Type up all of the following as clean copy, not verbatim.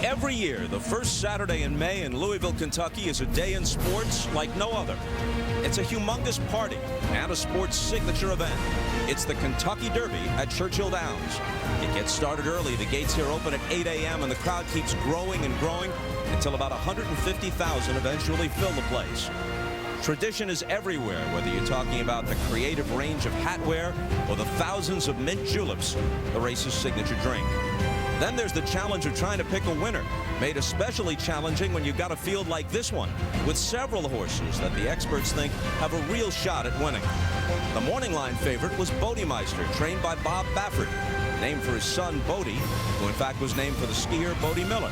Every year, the first Saturday in May in Louisville, Kentucky is a day in sports like no other. It's a humongous party and a sports signature event. It's the Kentucky Derby at Churchill Downs. It gets started early. The gates here open at 8 a.m. and the crowd keeps growing and growing until about 150,000 eventually fill the place. Tradition is everywhere, whether you're talking about the creative range of hatwear or the thousands of mint juleps, the race's signature drink. Then there's the challenge of trying to pick a winner, made especially challenging when you've got a field like this one, with several horses that the experts think have a real shot at winning. The morning line favorite was Bodymeister, trained by Bob Baffert, named for his son Bodie, who in fact was named for the skier Bodie Miller.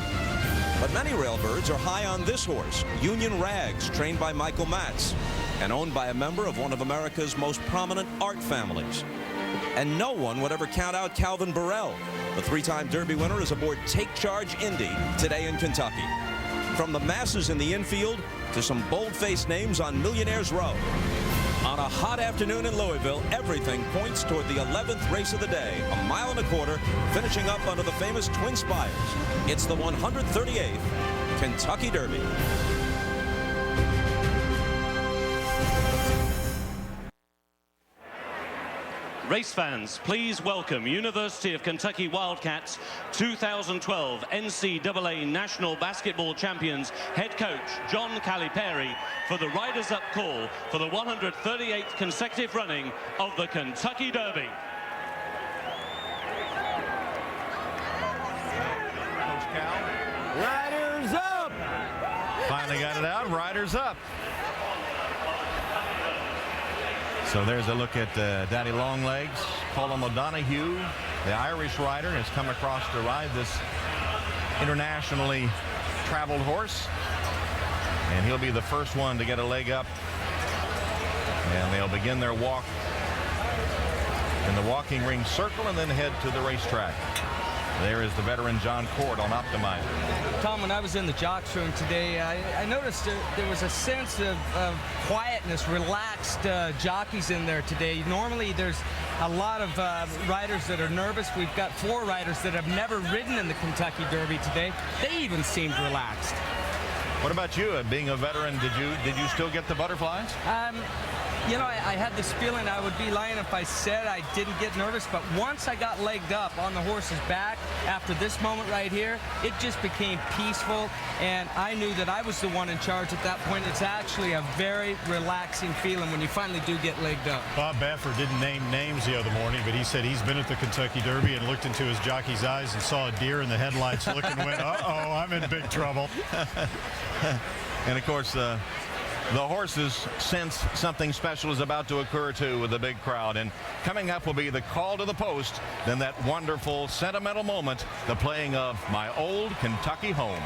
But many railbirds are high on this horse, Union Rags, trained by Michael Matz, and owned by a member of one of America's most prominent art families. And no one would ever count out Calvin Burrell. The three-time Derby winner is aboard Take Charge Indy today in Kentucky. From the masses in the infield to some bold-faced names on Millionaire's Row. On a hot afternoon in Louisville, everything points toward the 11th race of the day, a mile and a quarter, finishing up under the famous Twin Spires. It's the 138th Kentucky Derby. Race fans, please welcome University of Kentucky Wildcats 2012 NCAA National Basketball Champions head coach John Calipari for the Riders Up call for the 138th consecutive running of the Kentucky Derby. Coach Cal. Riders up! Finally got it out. Riders up. So there's a look at Daddy Longlegs. Colm O'Donoghue, the Irish rider, has come across to ride this internationally traveled horse. And he'll be the first one to get a leg up. And they'll begin their walk in the walking ring circle and then head to the racetrack. There is the veteran John Cord on Optimizer. Tom, when I was in the jocks room today, I noticed there was a sense of quietness, relaxed jockeys in there today. Normally there's a lot of riders that are nervous. We've got 4 riders that have never ridden in the Kentucky Derby today. They even seemed relaxed. What about you? Being a veteran, did you still get the butterflies? You know, I had this feeling I would be lying if I said I didn't get nervous, but once I got legged up on the horse's back, after this moment right here, it just became peaceful, and I knew that I was the one in charge at that point. It's actually a very relaxing feeling when you finally do get legged up. Bob Baffert didn't name names the other morning, but he said he's been at the Kentucky Derby and looked into his jockey's eyes and saw a deer in the headlights looking and went, uh-oh, I'm in big trouble. And, of course, the horses sense something special is about to occur, too, with the big crowd. And coming up will be the call to the post, then that wonderful, sentimental moment, the playing of My Old Kentucky Home.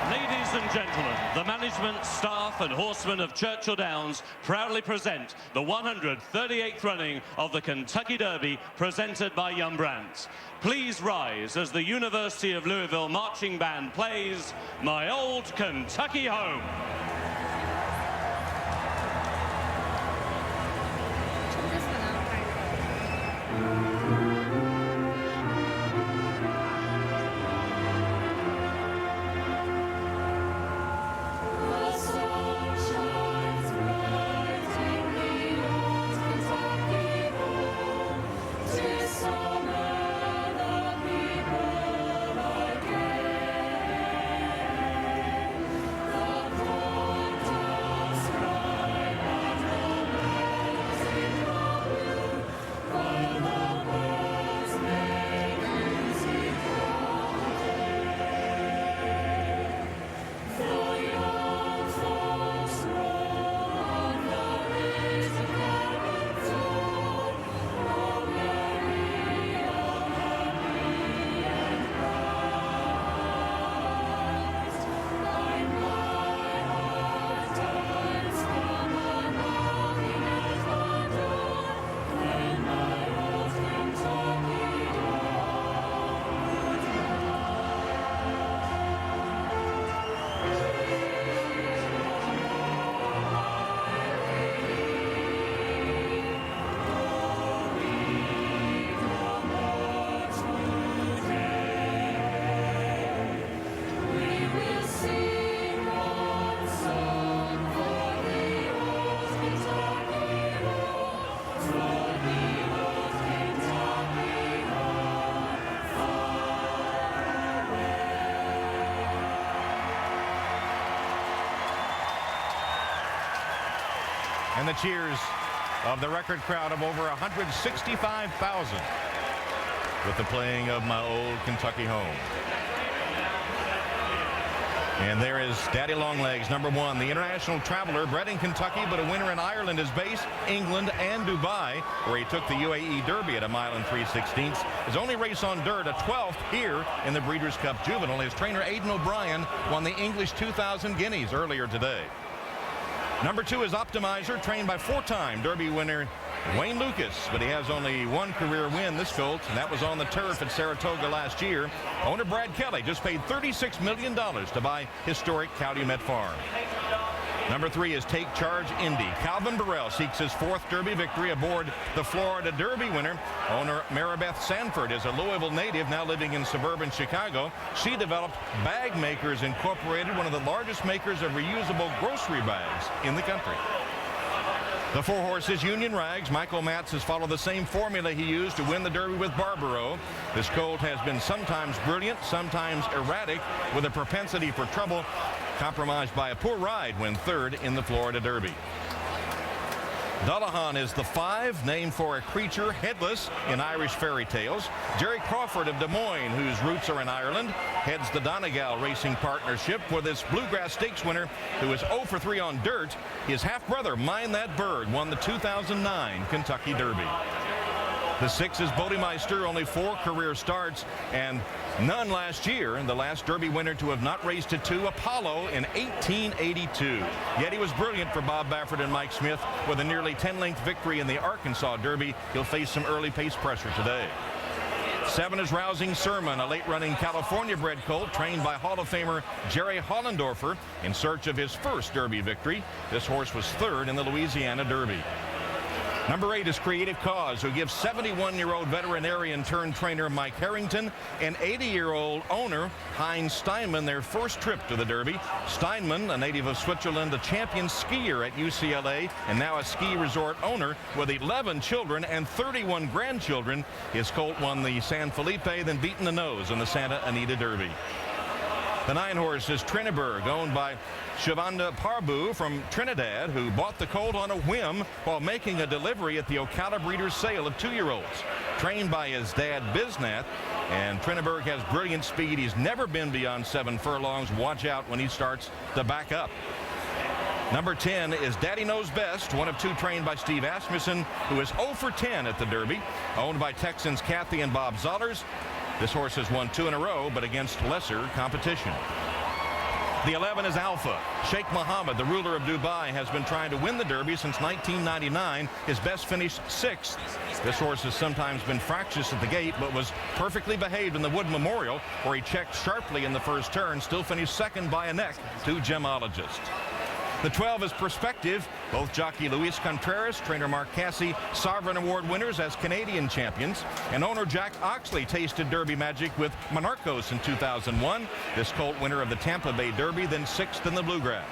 Ladies and gentlemen, the management, staff and horsemen of Churchill Downs proudly present the 138th running of the Kentucky Derby presented by Yum Brands. Please rise as the University of Louisville Marching Band plays My Old Kentucky Home. and the cheers of the record crowd of over 165,000 with the playing of My Old Kentucky Home. And there is Daddy Longlegs, number 1, the international traveler, bred in Kentucky, but a winner in Ireland is base, England, and Dubai, where he took the UAE Derby at 1 mile and 3/16. His only race on dirt, a 12th here in the Breeders' Cup Juvenile. His trainer, Aidan O'Brien, won the English 2000 Guineas earlier today. Number 2 is Optimizer, trained by 4-time Derby winner Wayne Lucas, but he has only 1 career win, this colt, and that was on the turf at Saratoga last year. Owner Brad Kelly just paid $36 million to buy historic Calumet Farm. Number 3 is Take Charge Indy. Calvin Burrell seeks his 4th Derby victory aboard the Florida Derby winner. Owner Maribeth Sanford is a Louisville native now living in suburban Chicago. She developed Bag Makers Incorporated, one of the largest makers of reusable grocery bags in the country. The 4 horses, Union Rags. Michael Matz has followed the same formula he used to win the Derby with Barbaro. This colt has been sometimes brilliant, sometimes erratic, with a propensity for trouble, compromised by a poor ride when 3rd in the Florida Derby. Dullahan is the 5, named for a creature headless in Irish fairy tales. Jerry Crawford of Des Moines, whose roots are in Ireland, heads the Donegal Racing Partnership for this Bluegrass Stakes winner, who is 0 for 3 on dirt. His half-brother, Mind That Bird, won the 2009 Kentucky Derby. The 6 is Bodemeister, only 4 career starts and none last year, and the last Derby winner to have not raced at 2, Apollo, in 1882. Yet he was brilliant for Bob Baffert and Mike Smith with a nearly 10-length victory in the Arkansas Derby. He'll face some early pace pressure today. 7 is Rousing Sermon, a late-running California-bred colt trained by Hall of Famer Jerry Hollendorfer in search of his first Derby victory. This horse was 3rd in the Louisiana Derby. Number 8 is Creative Cause, who gives 71-year-old veterinarian turned trainer Mike Harrington and 80-year-old owner Heinz Steinman their first trip to the Derby. Steinman, a native of Switzerland, a champion skier at UCLA, and now a ski resort owner with 11 children and 31 grandchildren. His colt won the San Felipe, then beaten the nose in the Santa Anita Derby. The 9 horse is Triniberg, owned by Shavanda Parbu from Trinidad, who bought the colt on a whim while making a delivery at the Ocala Breeders' sale of 2-year-olds. Trained by his dad, Biznath, and Triniberg has brilliant speed. He's never been beyond 7 furlongs. Watch out when he starts to back up. Number 10 is Daddy Knows Best, one of 2 trained by Steve Asmussen, who is 0 for 10 at the Derby, owned by Texans Kathy and Bob Zollers. This horse has won 2 in a row, but against lesser competition. The 11 is Alpha. Sheikh Mohammed, the ruler of Dubai, has been trying to win the Derby since 1999. His best finished 6th. This horse has sometimes been fractious at the gate, but was perfectly behaved in the Wood Memorial, where he checked sharply in the first turn, still finished 2nd by a neck to gemologists. The 12 is Perspective. Both jockey Luis Contreras, trainer Mark Casse, Sovereign Award winners as Canadian champions. And owner Jack Oxley tasted Derby magic with Monarchos in 2001. This colt winner of the Tampa Bay Derby, then 6th in the Bluegrass.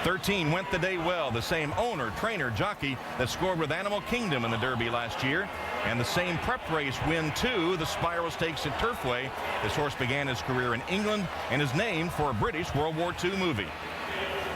13 Went the Day Well, the same owner, trainer, jockey that scored with Animal Kingdom in the Derby last year. And the same prep race win, too, the Spiral Stakes at Turfway. This horse began his career in England and is named for a British World War II movie.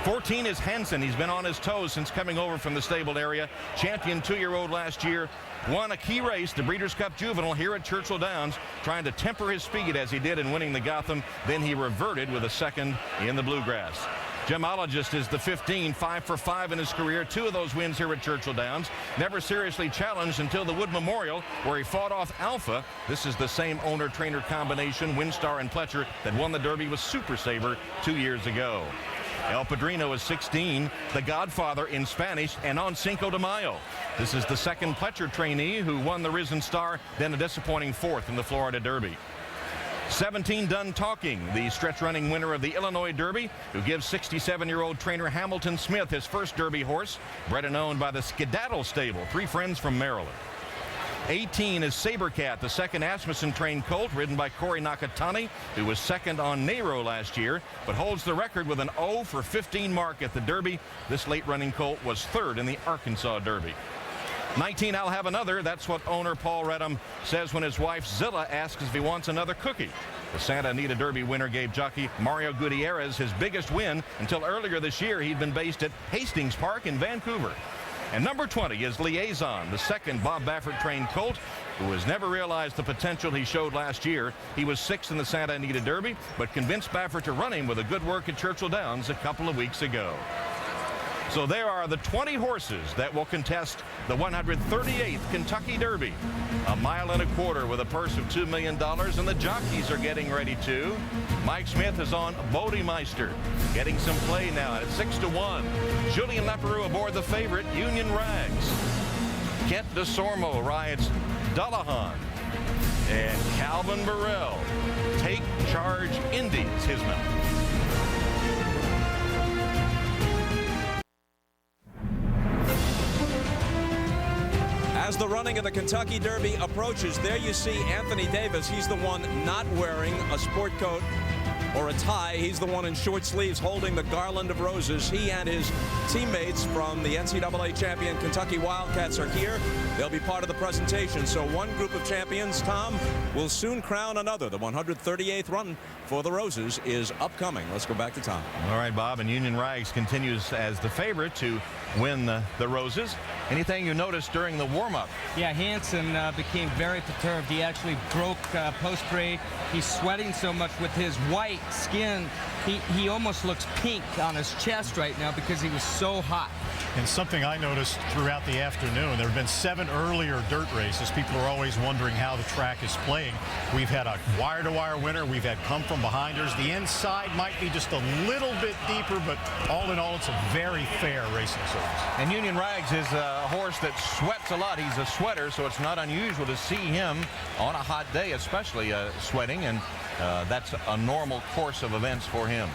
14 is Hansen. He's been on his toes since coming over from the stable area. Champion 2-year-old last year. Won a key race, the Breeders' Cup Juvenile, here at Churchill Downs, trying to temper his speed as he did in winning the Gotham. Then he reverted with a 2nd in the Bluegrass. Gemologist is the 15, 5 for 5 in his career. 2 of those wins here at Churchill Downs. Never seriously challenged until the Wood Memorial, where he fought off Alpha. This is the same owner-trainer combination, Winstar and Pletcher, that won the Derby with Super Saver 2 years ago. El Padrino is 16, the Godfather in Spanish, and on Cinco de Mayo. This is the 2nd Pletcher trainee who won the Risen Star, then a disappointing 4th in the Florida Derby. 17 Done Talking, the stretch-running winner of the Illinois Derby, who gives 67-year-old trainer Hamilton Smith his first Derby horse, bred and owned by the Skedaddle Stable, 3 friends from Maryland. 18 is Sabercat, the 2nd Asmussen-trained colt, ridden by Corey Nakatani, who was 2nd on Nero last year, but holds the record with an 0 for 15 mark at the Derby. This late-running colt was 3rd in the Arkansas Derby. 19, I'll have another. That's what owner Paul Redham says when his wife Zilla asks if he wants another cookie. The Santa Anita Derby winner gave jockey Mario Gutierrez his biggest win. Until earlier this year, he'd been based at Hastings Park in Vancouver. And number 20 is Liaison, the second Bob Baffert-trained colt, who has never realized the potential he showed last year. He was 6th in the Santa Anita Derby, but convinced Baffert to run him with a good work at Churchill Downs a couple of weeks ago. So there are the 20 horses that will contest the 138th Kentucky Derby. 1.25 miles with a purse of $2 million, and the jockeys are getting ready to. Mike Smith is on Bodemeister, getting some play now at 6-1. Julian Leparoux aboard the favorite, Union Rags. Kent DeSormo rides Dullahan. And Calvin Burrell, Take Charge Indy is his mount. As the running of the Kentucky Derby approaches, there you see Anthony Davis. He's the one not wearing a sport coat or a tie. He's the one in short sleeves holding the garland of roses. He and his teammates from the NCAA champion Kentucky Wildcats are here. They'll be part of the presentation. So one group of champions, Tom, will soon crown another. The 138th run for the Roses is upcoming. Let's go back to Tom. All right, Bob, and Union Rags continues as the favorite to win the Roses. Anything you noticed during the warm-up? Yeah, Hansen became very perturbed. He actually broke post-grade. He's sweating so much with his white skin. He almost looks pink on his chest right now because he was so hot. And something I noticed throughout the afternoon, there have been 7 earlier dirt races. People are always wondering how the track is playing. We've had a wire-to-wire winner. We've had come from behinders. The inside might be just a little bit deeper, but all in all, it's a very fair racing surface. And Union Rags is a horse that sweats a lot. He's a sweater, so it's not unusual to see him on a hot day, especially sweating, and that's a normal course of events for him.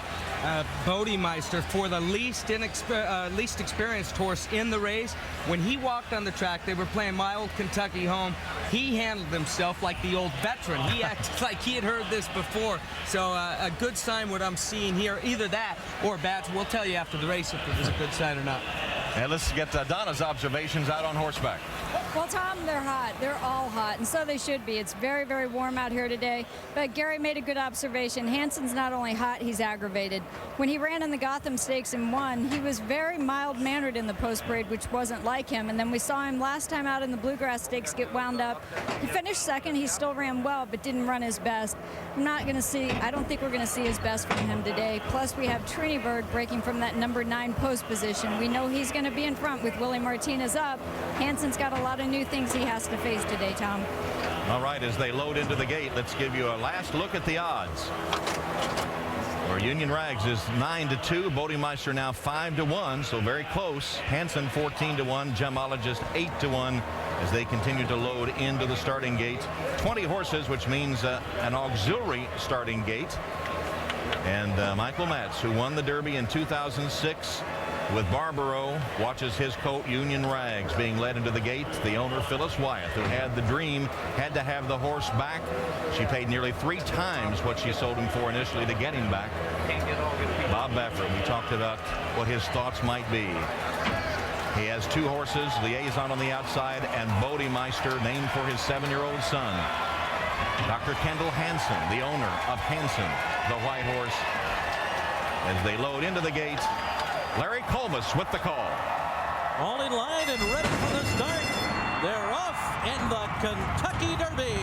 Bodemeister, for the least experienced horse in the race, when he walked on the track, they were playing My Old Kentucky Home. He handled himself like the old veteran. He acted like he had heard this before. So a good sign what I'm seeing here. Either that or bad. We'll tell you after the race if it was a good sign or not. And let's get Donna's observations out on horseback. Well, Tom, they're hot. They're all hot, and so they should be. It's very, very warm out here today. But Gary made a good observation. Hansen's not only hot, he's aggravated. When he ran in the Gotham Stakes and won, he was very mild-mannered in the post-parade, which wasn't like him. And then we saw him last time out in the Bluegrass Stakes get wound up. He finished second. He still ran well, but didn't run his best. I don't think we're going to see his best from him today. Plus, we have Triniberg breaking from that number 9 post position. We know he's going to be in front with Willie Martinez up. Hansen's got a lot of new things he has to face today, Tom. All right, as they load into the gate, let's give you a last look at the odds. Where Union Rags is 9-2, Bodemeister now 5-1, so very close. Hansen 14-1, Gemologist 8-1 as they continue to load into the starting gate. 20 horses, which means an auxiliary starting gate. And Michael Matz, who won the Derby in 2006 with Barbaro, watches his colt Union Rags being led into the gate. The owner, Phyllis Wyeth, who had the dream, had to have the horse back. She paid nearly 3 times what she sold him for initially to get him back. Bob Baffert, we talked about what his thoughts might be. He has 2 horses, Liaison on the outside and Bodemeister, named for his 7-year-old son. Dr. Kendall Hansen, the owner of Hansen, the white horse. As they load into the gate, Larry Collmus with the call. All in line and ready for the start. They're off in the Kentucky Derby.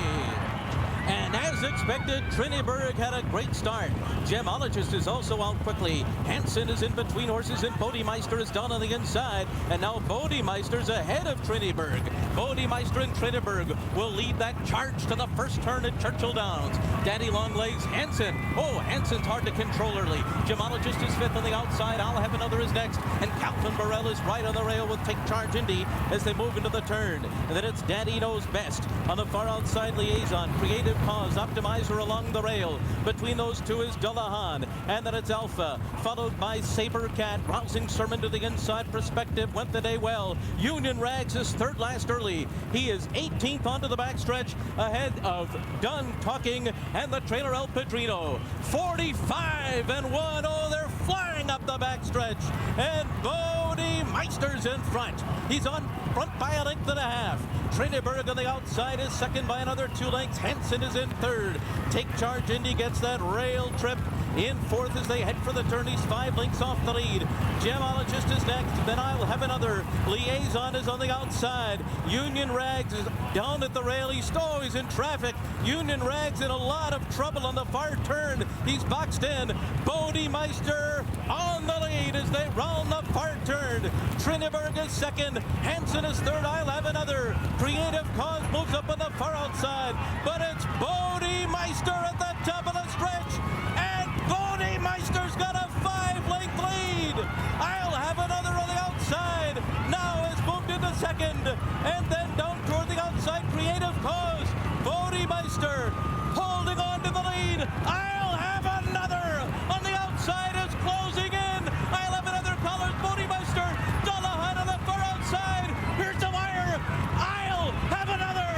And as expected, Triniberg had a great start. Gemologist is also out quickly. Hansen is in between horses and Bodemeister is down on the inside. And now Bodemeister's ahead of Triniberg. Bodemeister and Triniberg will lead that charge to the first turn at Churchill Downs. Daddy Longlegs, Hansen. Oh, Hansen's hard to control early. Gemologist is 5th on the outside. I'll Have Another is next. And Calvin Burrell is right on the rail with Take Charge Indy as they move into the turn. And then it's Daddy Knows Best on the far outside. Liaison, Creative Cause, Optimizer along the rail. Between those two is Dullahan, and then it's Alpha, followed by Saber Cat. Rousing Sermon to the inside. Perspective went the day well. Union Rags is 3rd last early. He is 18th onto the backstretch, ahead of Done Talking and the trailer El Padrino. 45-1. Oh, they're flying up the backstretch, and Bodemeister Meister's in front. He's on front by a length and a half. Triniberg on the outside is second by another 2 lengths. Hansen is in third. Take Charge Indy gets that rail trip in fourth as they head for the turn. He's 5 lengths off the lead. Gemologist is next. Then I'll have another. Liaison is on the outside. Union Rags is down at the rail. He's in traffic. Union Rags in a lot of trouble on the far turn. He's boxed in. Bodie Meister on the lead as they round the far turn. Triniberg is second. Hansen is third. I'll have another. Creative Cause moves up on the far outside. But it's Bodie Meister at the top of the stretch. And Bodie Meister's got a 5-length lead. I'll have another on the outside. Now has moved into second. And then down toward the outside, Creative Cause. Bodie Meister holding on to the lead. I'll have another on the outside is closing in. I'll have another colors. Bodie Meister. Dullahan on the far outside. Here's the wire. I'll have another.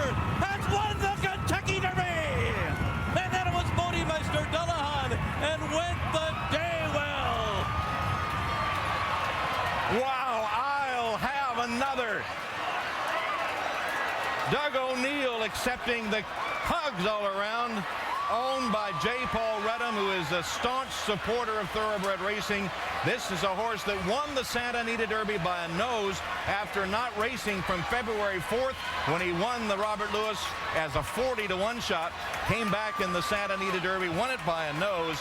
Has won the Kentucky Derby. And then it was Bodie Meister, Dullahan, and went the day well. Wow, I'll have another. Doug O'Neill accepting the hugs all around, owned by J. Paul Redham, who is a staunch supporter of thoroughbred racing. This is a horse that won the Santa Anita Derby by a nose after not racing from February 4th when he won the Robert Lewis as a 40-to-1 shot. Came back in the Santa Anita Derby, won it by a nose.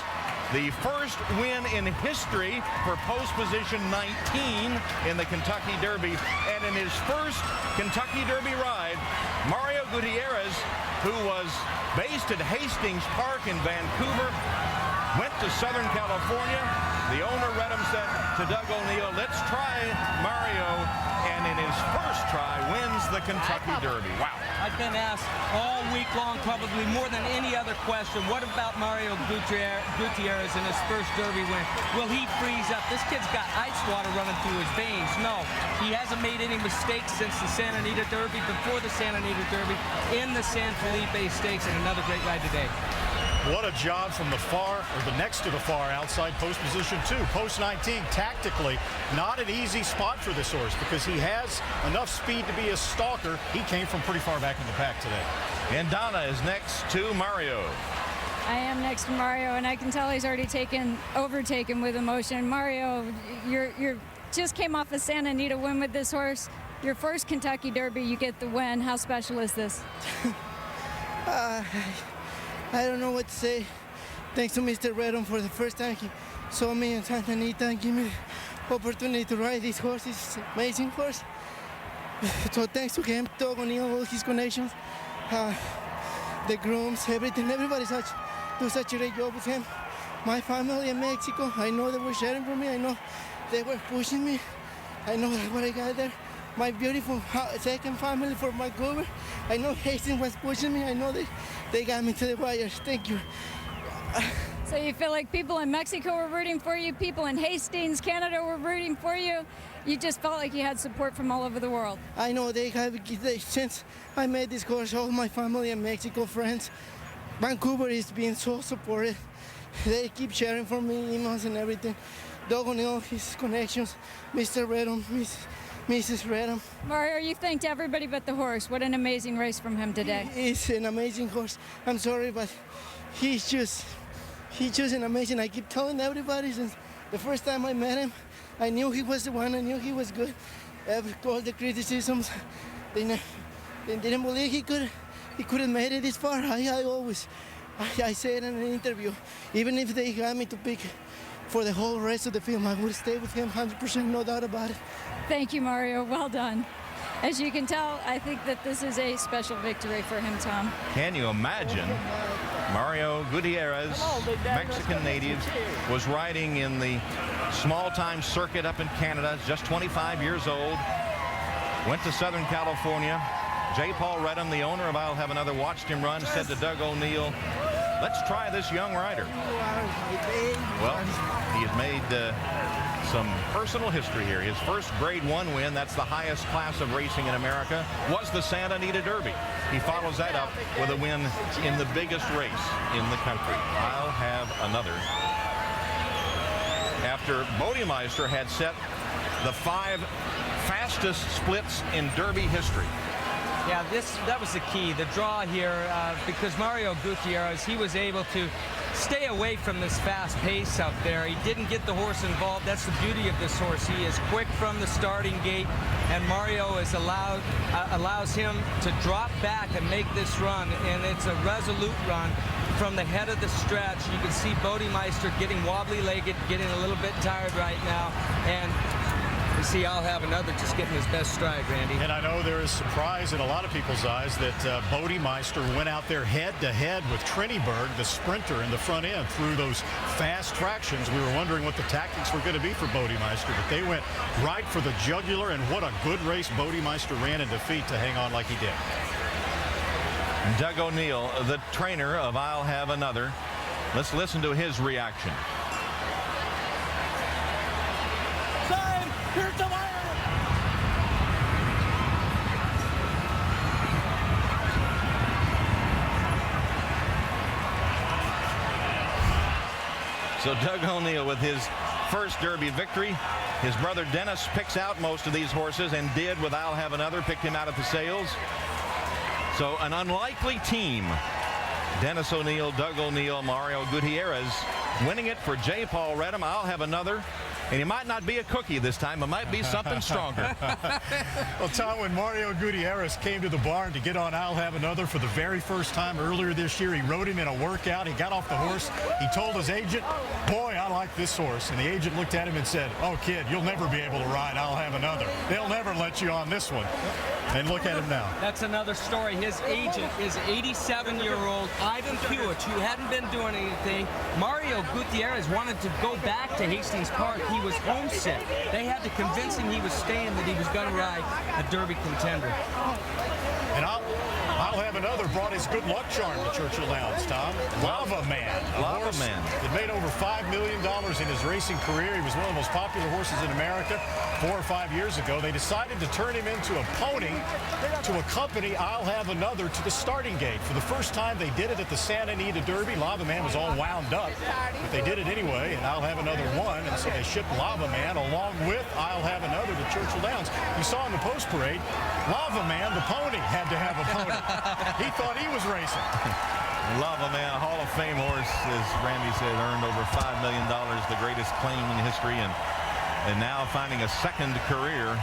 The first win in history for post position 19 in the Kentucky Derby. And in his first Kentucky Derby ride, Mario Gutierrez, who was based at Hastings Park in Vancouver, went to Southern California. The owner, Redham, said to Doug O'Neill, let's try Mario. And in his first try, wins the Kentucky Derby. Wow. I've been asked all week long, probably more than any other question, what about Mario Gutierrez in his first Derby win? Will he freeze up? This kid's got ice water running through his veins. No, he hasn't made any mistakes since the Santa Anita Derby, before the Santa Anita Derby, in the San Felipe Stakes, and another great ride today. What a job from the far, or the next to the far outside, post position 2. Post 19, tactically, not an easy spot for this horse because he has enough speed to be a stalker. He came from pretty far back in the pack today. And Donna is next to Mario. I am next to Mario, and I can tell he's already overtaken with emotion. Mario, you're just came off a Santa Anita win with this horse. Your first Kentucky Derby, you get the win. How special is this? I don't know what to say. Thanks to Mr. Redham for the first time he saw me in Santa Anita and gave me the opportunity to ride this horse. It's an amazing horse. So thanks to him, Doug O'Neill, all his connections, the grooms, everything. Everybody do such a great job with him. My family in Mexico, I know they were sharing for me. I know they were pushing me. I know that's what I got there. My beautiful second family for Vancouver. I know Hastings was pushing me. I know they got me to the wires. Thank you. So you feel like people in Mexico were rooting for you, people in Hastings, Canada were rooting for you. You just felt like you had support from all over the world. I know since I made this course, all my family in Mexico, friends, Vancouver is being so supportive. They keep sharing for me, emails and everything. Doug O'Neill, his connections, Mr. Redham, Mrs. Redham. Mario, you thanked everybody but the horse. What an amazing race from him today. He's an amazing horse. I'm sorry, but he's just an amazing. I keep telling everybody since the first time I met him, I knew he was the one. I knew he was good. All the criticisms, they didn't believe he could have made it this far. I said in an interview, even if they got me to pick for the whole rest of the film, I would stay with him 100%, no doubt about it. Thank you, Mario. Well done. As you can tell, I think that this is a special victory for him, Tom. Can you imagine? Mario Gutierrez, Mexican native, was riding in the small-time circuit up in Canada, just 25 years old. Went to Southern California. J. Paul Redham, the owner of I'll Have Another, watched him run, said to Doug O'Neill, let's try this young rider. Well, he has made some personal history here. His first Grade 1 win, that's the highest class of racing in America, was the Santa Anita Derby. He follows that up with a win in the biggest race in the country. I'll Have Another. After Bodie Meister had set the 5 fastest splits in Derby history. Yeah, that was the key, the draw here, because Mario Gutierrez, he was able to stay away from this fast pace up there. He didn't get the horse involved. That's the beauty of this horse. He is quick from the starting gate, and Mario is allows him to drop back and make this run, and it's a resolute run from the head of the stretch. You can see Bodemeister getting wobbly-legged, getting a little bit tired right now, and you see I'll have another just getting his best stride, Randy. And I know there is surprise in a lot of people's eyes that Bodemeister went out there head-to-head with Triniberg, the sprinter in the front end, through those fast tractions. We were wondering what the tactics were going to be for Bodemeister, but they went right for the jugular, and what a good race Bodemeister ran in defeat to hang on like he did. Doug O'Neill, the trainer of I'll Have Another. Let's listen to his reaction. Here's the wire. So Doug O'Neill with his first Derby victory. His brother Dennis picks out most of these horses, and did with I'll Have Another, picked him out at the sales. So an unlikely team. Dennis O'Neill, Doug O'Neill, Mario Gutierrez winning it for J. Paul Redham. I'll Have Another. And he might not be a cookie this time. It might be something stronger. Well, Tom, when Mario Gutierrez came to the barn to get on I'll Have Another for the very first time earlier this year, he rode him in a workout. He got off the horse. He told his agent, boy, I like this horse. And the agent looked at him and said, oh, kid, you'll never be able to ride I'll Have Another. They'll never let you on this one. And look at him now. That's another story. His agent is 87-year-old Ivan Puich, who hadn't been doing anything. Mario Gutierrez wanted to go back to Hastings Park. He was homesick. They had to convince him he was staying, that he was going to ride a Derby contender. And I'll Have Another brought his good luck charm to Churchill Downs, Tom. Lava Man. Lava Man. It made over $5 million in his racing career. He was one of the most popular horses in America 4 or 5 years ago. They decided to turn him into a pony to accompany I'll Have Another to the starting gate. For the first time, they did it at the Santa Anita Derby. Lava Man was all wound up, but they did it anyway, and I'll Have Another won, and so they shipped Lava Man along with I'll Have Another to Churchill Downs. You saw in the post parade, Lava Man, the pony, had to have a pony. He thought he was racing. Lava Man, a Hall of Fame horse, as Randy said, earned over $5 million, the greatest claim in history, and now finding a second career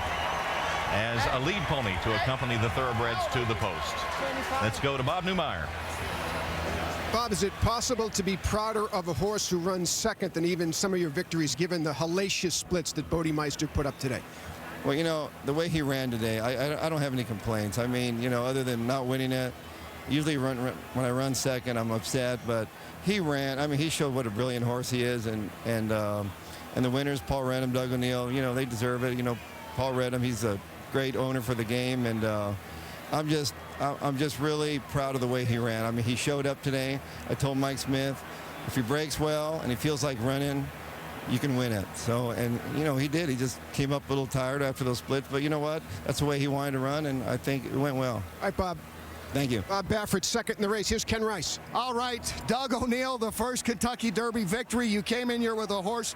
as a lead pony to accompany the thoroughbreds to the post. Let's go to Bob Neumeier. Bob, is it possible to be prouder of a horse who runs second than even some of your victories, given the hellacious splits that Bodemeister put up today? Well, you know, the way he ran today, I don't have any complaints. I mean, you know, other than not winning it, usually when I run second, I'm upset, but he ran. I mean, he showed what a brilliant horse he is, and the winners, Paul Redham, Doug O'Neill, you know, they deserve it. You know, Paul Redham, he's a great owner for the game, and I'm just really proud of the way he ran. I mean, he showed up today. I told Mike Smith, if he breaks well and he feels like running, you can win it. So, and you know, he did. He just came up a little tired after those splits, but you know what? That's the way he wanted to run, and I think it went well. All right, Bob. Thank you. Bob Baffert, second in the race. Here's Ken Rice. All right, Doug O'Neill, the first Kentucky Derby victory. You came in here with a horse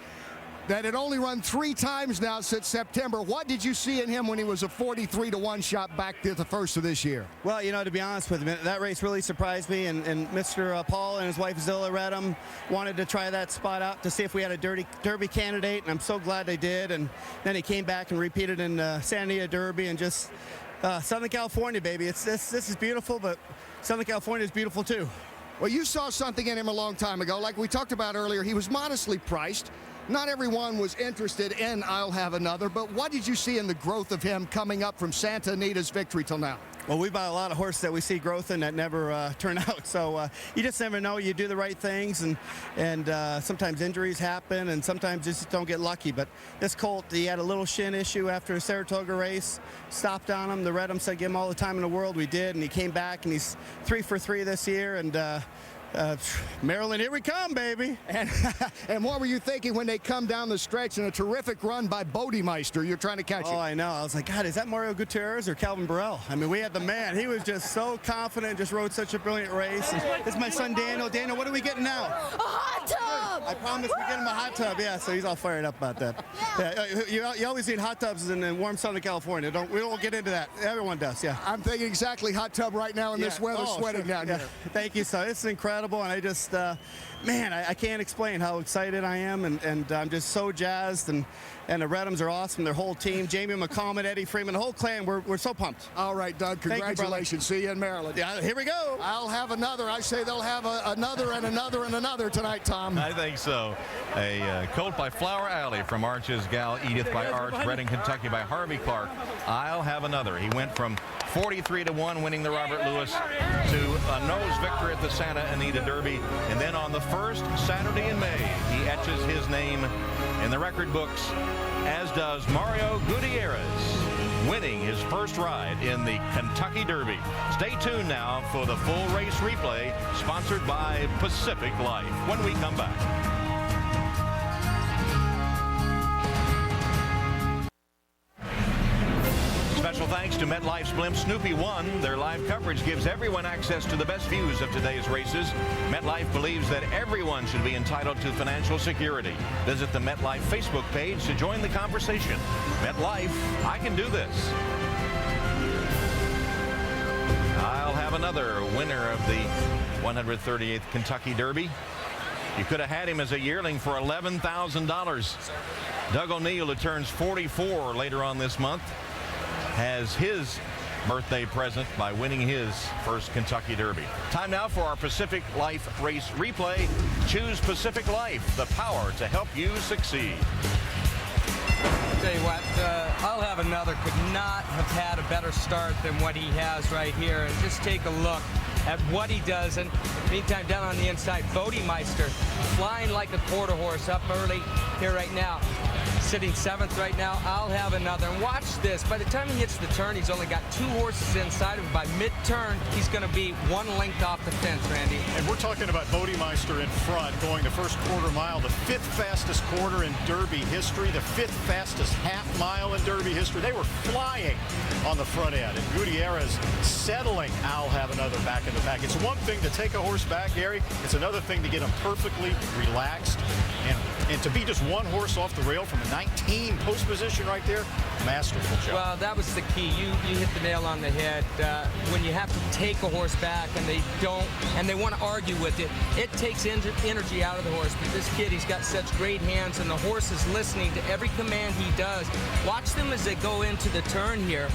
that had only run 3 times now since September. What did you see in him when he was a 43-to-1 shot back to the first of this year? Well, you know, to be honest with you, that race really surprised me, and Mr. Paul and his wife Zilla Redham wanted to try that spot out to see if we had a Derby candidate, and I'm so glad they did. And then he came back and repeated in Santa Anita Derby, and just Southern California, baby. This is beautiful, but Southern California is beautiful too. Well, you saw something in him a long time ago. Like we talked about earlier, he was modestly priced. Not everyone was interested in I'll Have Another, but what did you see in the growth of him coming up from Santa Anita's victory till now? Well, we buy a lot of horses that we see growth in that never turn out. So you just never know. You do the right things, and sometimes injuries happen, and sometimes you just don't get lucky. But this colt, he had a little shin issue after a Saratoga race. Stopped on him. The Redham said give him all the time in the world. We did, and he came back, and he's 3 for 3 this year. And Maryland, here we come, baby. And what were you thinking when they come down the stretch in a terrific run by Bodemeister? You're trying to catch it. Oh, I know. I was like, God, is that Mario Gutierrez or Calvin Burrell? I mean, we had the man. He was just so confident, just rode such a brilliant race. And it's my son, Daniel. Daniel, what are we getting now? A hot tub! I promise we get him a hot tub. Yeah, so he's all fired up about that. Yeah, you always need hot tubs in warm Southern California. We don't get into that. Everyone does, yeah. I'm thinking exactly hot tub right now in this weather, sweating down here. Thank you, son. It's incredible, and I just, man, I can't explain how excited I am, and I'm just so jazzed, and the Redhams are awesome, their whole team, Jamie McCollum, Eddie Freeman, the whole clan, we're so pumped. All right, Doug, congratulations. See you in Maryland. Yeah, here we go. I'll have another. I say they'll have another and another and another tonight, Tom. I think so. A colt by Flower Alley from Arch's gal Edith by Arch, bred in Kentucky by Harvey Clark. I'll have another. He went from 43-1 winning the Robert Lewis to a nose victory at the Santa Anita Derby, and then on the first Saturday in May he etches his name in the record books, as does Mario Gutierrez, winning his first ride in the Kentucky Derby. Stay tuned now for the full race replay, sponsored by Pacific Life, when we come back. Special thanks to MetLife's blimp Snoopy 1. Their live coverage gives everyone access to the best views of today's races. MetLife believes that everyone should be entitled to financial security. Visit the MetLife Facebook page to join the conversation. MetLife, I can do this. I'll have another winner of the 138th Kentucky Derby. You could have had him as a yearling for $11,000. Doug O'Neill, who turns 44 later on this month, has his birthday present by winning his first Kentucky Derby. Time now for our Pacific Life race replay. Choose Pacific Life, the power to help you succeed. I'll tell you what, I'll have another. Could not have had a better start than what he has right here. And just take a look at what he does. And meantime, down on the inside, Bodemeister flying like a quarter horse up early here right now. Sitting 7th right now. I'll have another. And watch this. By the time he hits the turn, he's only got 2 horses inside of him. By mid-turn, he's going to be 1 length off the fence, Randy. And we're talking about Bodemeister in front, going the first quarter mile, the 5th fastest quarter in Derby history, the 5th fastest half mile in Derby history. They were flying on the front end. And Gutierrez settling. I'll have another back in the pack. It's one thing to take a horse back, Gary. It's another thing to get him perfectly relaxed. And to be just 1 horse off the rail from a 19 post position right there, masterful job. Well, that was the key. You hit the nail on the head. When you have to take a horse back and they don't, and they want to argue with it, it takes energy out of the horse. But this kid, he's got such great hands, and the horse is listening to every command he does. Watch them as they go into the turn here.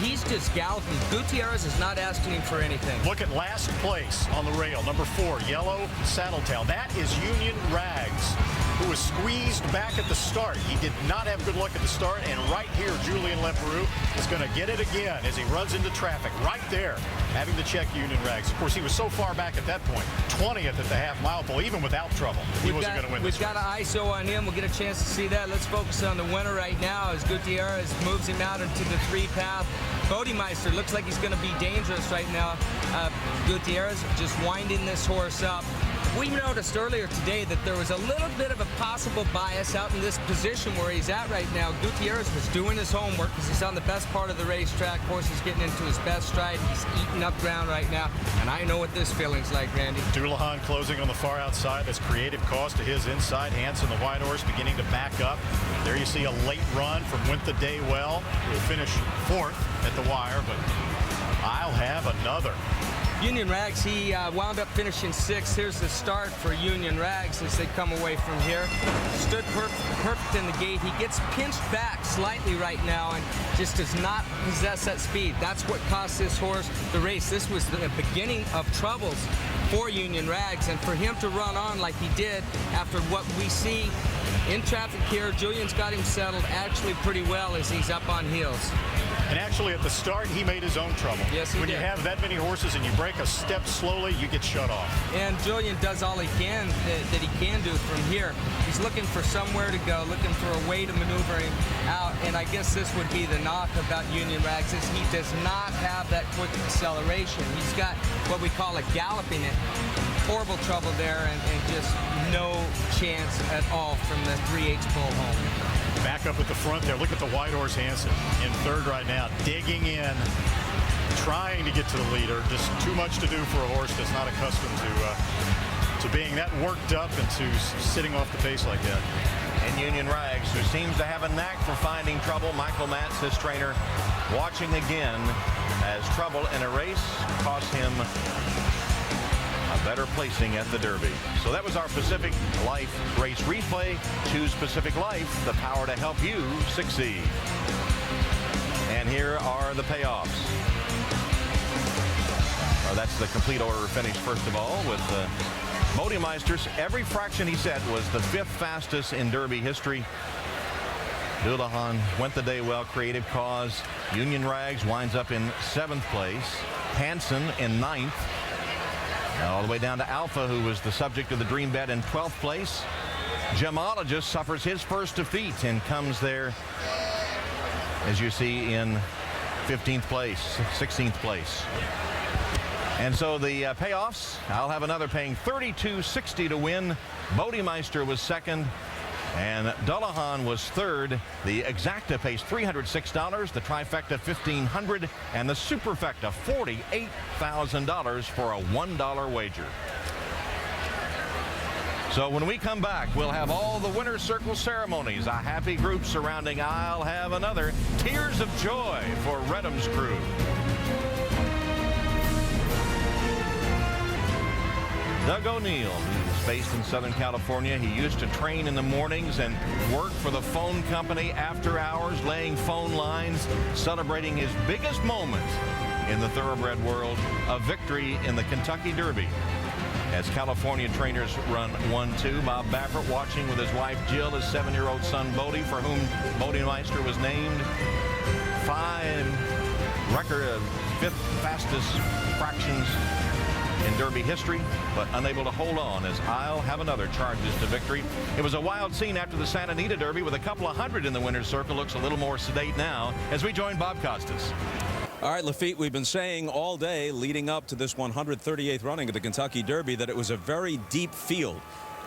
He's just galloping. Gutierrez is not asking him for anything. Look at last place on the rail, number 4, Yellow Saddletail. That is Union Rags, who was squeezed back at the start. He did not have good luck at the start, and right here, Julian Leperoux is going to get it again as he runs into traffic right there, having to check Union Rags. Of course, he was so far back at that point, 20th at the half-mile pole, even without trouble. He wasn't going to win this We've got an ISO on him. We'll get a chance to see that. Let's focus on the winner right now as Gutierrez moves him out into the 3-path. Bodemeister looks like he's going to be dangerous right now. Gutierrez just winding this horse up. We noticed earlier today that there was a little bit of a possible bias out in this position where he's at right now. Gutierrez was doing his homework because he's on the best part of the racetrack. Horse is getting into his best stride. He's eating up ground right now, and I know what this feeling's like, Randy. Doulahan closing on the far outside. That's Creative Cost to his inside. Hanson, the white horse, beginning to back up. There you see a late run from Went the Day Well, who will finish 4th at the wire, but I'll have another. Union Rags, he wound up finishing 6th. Here's the start for Union Rags as they come away from here. Stood perfect in the gate. He gets pinched back slightly right now and just does not possess that speed. That's what cost this horse the race. This was the beginning of troubles for Union Rags, and for him to run on like he did after what we see in traffic here, Julian's got him settled actually pretty well as he's up on heels. And actually, at the start, he made his own trouble. Yes, he When did. you have that many horses and you break a step slowly, you get shut off. And Julian does all he can that he can do from here. He's looking for somewhere to go, looking for a way to maneuver him out. And I guess this would be the knock about Union Rags is he does not have that quick acceleration. He's got what we call a galloping it. horrible trouble there, and just no chance at all from the 3/8 pull home. Back up at the front there. Look at the white horse Hanson in third right now, digging in, trying to get to the leader. Just too much to do for a horse that's not accustomed to being that worked up and to sitting off the pace like that. And Union Rags, who seems to have a knack for finding trouble. Michael Matz, his trainer, watching again as trouble in a race cost him a better placing at the Derby. So that was our Pacific Life race replay. Choose Pacific Life, the power to help you succeed. And here are the payoffs. That's the complete order finish, first of all, with Bodemeister's. Every fraction he set was the 5th fastest in Derby history. Dullahan went the day well. Creative Cause. Union Rags winds up in 7th place. Hanson in 9th. All the way down to Alpha, who was the subject of the dream bet, in 12th place. Gemologist suffers his first defeat and comes there, as you see, in 15th place, 16th place. And so the payoffs, I'll have another paying $32.60 to win. Bodemeister was second, and Dullahan was third. The exacta pays $306, the trifecta $1,500, and the superfecta $48,000 for a $1 wager. So when we come back, we'll have all the winner's circle ceremonies, a happy group surrounding I'll Have Another, tears of joy for Redham's crew. Doug O'Neill, who's based in Southern California. He used to train in the mornings and work for the phone company after hours, laying phone lines, celebrating his biggest moment in the thoroughbred world, a victory in the Kentucky Derby. As California trainers run 1-2, Bob Baffert watching with his wife Jill, his 7-year-old son Bodie, for whom Bodemeister was named 5th fastest fractions in Derby history, but unable to hold on as I'll Have Another charges to victory. It was a wild scene after the Santa Anita Derby with a couple of hundred in the winner's circle. Looks a little more sedate now as we join Bob Costas. All right, Lafitte, we've been saying all day leading up to this 138th running of the Kentucky Derby that it was a very deep field,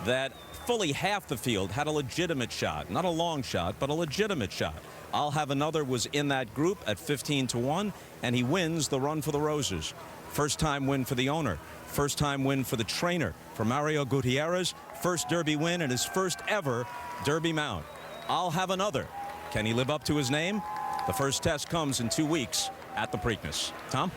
that fully half the field had a legitimate shot. Not a long shot, but a legitimate shot. I'll Have Another was in that group at 15-1, and he wins the Run for the Roses. First time win for the owner. First time win for the trainer. For Mario Gutierrez, first Derby win and his first ever Derby mount. I'll Have Another. Can he live up to his name? The first test comes in 2 weeks at the Preakness. Tom?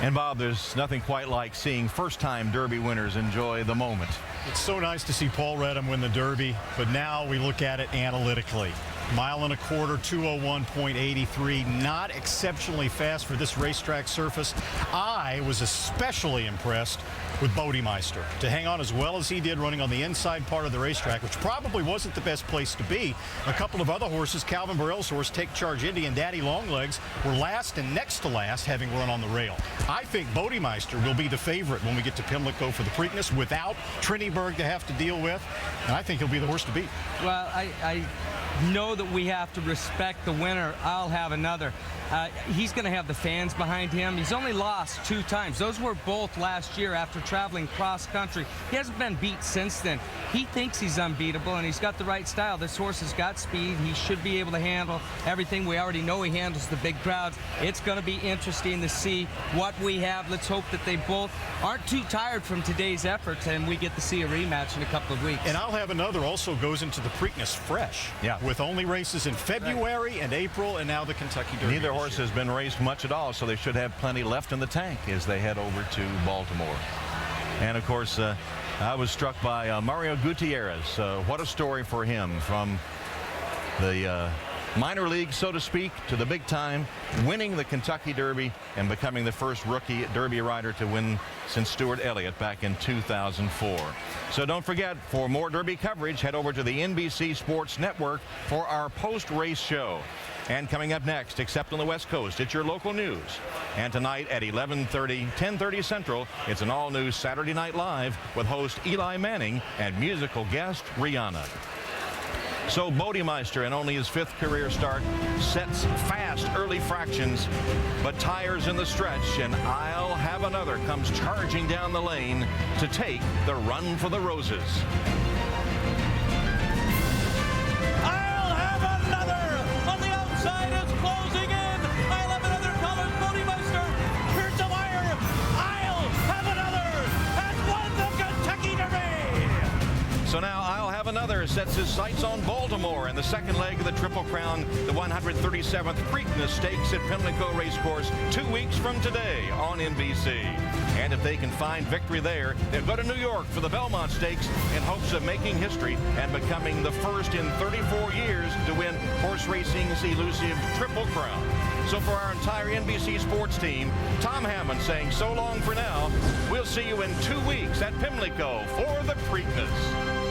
And Bob, there's nothing quite like seeing first-time Derby winners enjoy the moment. It's so nice to see Paul Reddam win the Derby, but now we look at it analytically. 1.25 miles, 201.83, not exceptionally fast for this racetrack surface. I was especially impressed with Bodemeister to hang on as well as he did running on the inside part of the racetrack, which probably wasn't the best place to be. A couple of other horses, Calvin Burrell's horse, Take Charge Indy, and Daddy Longlegs, were last and next to last, having run on the rail. I think Bodemeister will be the favorite when we get to Pimlico for the Preakness without Triniberg to have to deal with, and I think he'll be the horse to beat. Well, I know that we have to respect the winner. I'll Have Another. He's going to have the fans behind him. He's only lost 2 times. Those were both last year after traveling cross country. He hasn't been beat since then. He thinks he's unbeatable, and he's got the right style. This horse has got speed. He should be able to handle everything. We already know he handles the big crowds. It's going to be interesting to see what we have. Let's hope that they both aren't too tired from today's efforts, and we get to see a rematch in a couple of weeks. And I'll Have Another also goes into the Preakness fresh. Yeah. With only races in February and April, and now the Kentucky Derby. Neither horse has been raced much at all, so they should have plenty left in the tank as they head over to Baltimore. And of course, I was struck by Mario Gutierrez. What a story for him, from the minor league, so to speak, to the big time, winning the Kentucky Derby and becoming the first rookie Derby rider to win since Stuart Elliott back in 2004. So don't forget, for more Derby coverage, head over to the NBC Sports Network for our post-race show. And coming up next, except on the West Coast, it's your local news. And tonight at 11:30, 10:30 Central, it's an all-new Saturday Night Live with host Eli Manning and musical guest Rihanna. So Bodemeister, in only his 5th career start, sets fast early fractions, but tires in the stretch, and I'll Have Another comes charging down the lane to take the run for the roses. I'll Have Another! On the outside is closing in. I'll Have Another, Collins, Bodemeister. Here's the wire. I'll Have Another has won the Kentucky Derby. So now I'll Have Another sets his sights on Baltimore in the second leg of the Triple Crown, the 137th Preakness Stakes at Pimlico Racecourse 2 weeks from today on NBC. And if they can find victory there, they'll go to New York for the Belmont Stakes in hopes of making history and becoming the first in 34 years to win horse racing's elusive Triple Crown. So for our entire NBC Sports team, Tom Hammond saying so long for now. We'll see you in 2 weeks at Pimlico for the Preakness.